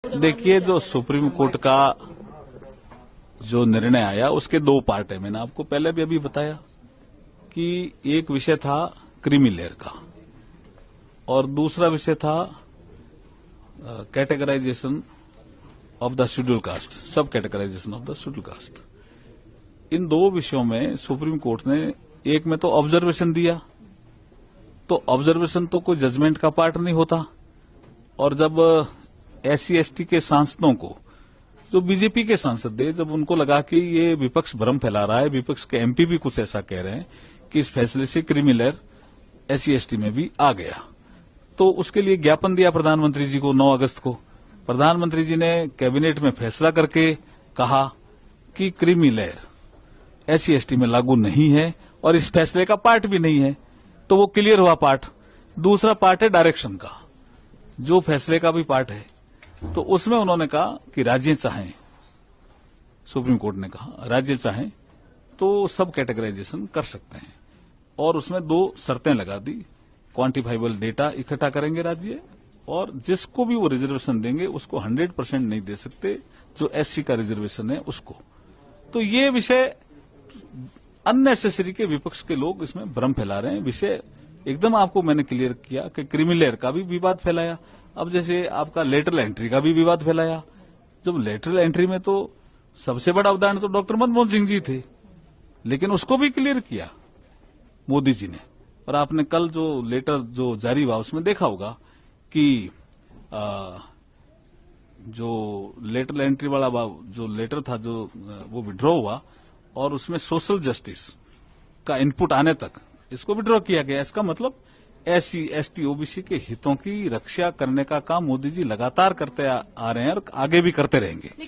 देखिए, जो supreme court का जो निर्णय आया उसके दो पार्ट है। मैंने आपको पहले भी अभी बताया कि एक विषय था क्रीमी लेयर का और दूसरा विषय था categorisation of the schedule caste, sub categorisation of the schedule caste. इन दो विषयों में सुप्रीम कोर्ट ने एक में तो ऑब्जर्वेशन दिया, तो ऑब्जर्वेशन तो कोई जजमेंट का पार्ट नहीं होता। और जब SC ST के सांसदों को, जो बीजेपी के सांसद थे, जब उनको लगा कि ये विपक्ष भ्रम फैला रहा है, विपक्ष के MP भी कुछ ऐसा कह रहे हैं कि इस फैसले से क्रीमी लेयर SC ST में भी आ गया, तो उसके लिए ज्ञापन दिया प्रधानमंत्री जी को 9 अगस्त को। प्रधानमंत्री जी ने कैबिनेट में फैसला करके कहा कि क्रीमी लेयर SC ST में लागू नहीं है और इस फैसले का पार्ट भी नहीं है, तो वो क्लियर हुआ पार्ट। दूसरा पार्ट है डायरेक्शन का, जो फैसले का भी पार्ट है, तो उसमें उन्होंने कहा कि राज्य चाहें, सुप्रीम कोर्ट ने कहा राज्य चाहें तो सब कैटेगराइजेशन कर सकते हैं, और उसमें 2 शर्तें लगा दी। क्वांटिफाइबल डेटा इकट्ठा करेंगे राज्य, और जिसको भी वो रिजर्वेशन देंगे उसको 100% नहीं दे सकते, जो SC का रिजर्वेशन है उसको। तो ये विषय अननेसेसरी के विपक्ष के लोग इसमें भ्रम फैला रहे हैं। विषय एकदम आपको मैंने क्लियर किया कि क्रीमी लेयर का भी विवाद फैलाया। अब जैसे आपका लेटरल एंट्री का भी विवाद फैलाया। जब लेटरल एंट्री में तो सबसे बड़ा उदाहरण तो डॉक्टर मनमोहन सिंह जी थे, लेकिन उसको भी क्लियर किया मोदी जी ने। और आपने कल जो लेटर जो जारी हुआ उसमें देखा होगा कि जो लेटरल एंट्री वाला जो लेटर था, जो वो विड्रॉ हुआ, और उसमें सोशल जस्टिस का इनपुट आने तक इसको विड्रॉ किया गया। इसका मतलब SC ST OBC के हितों की रक्षा करने का काम मोदी जी लगातार करते आ रहे हैं और आगे भी करते रहेंगे।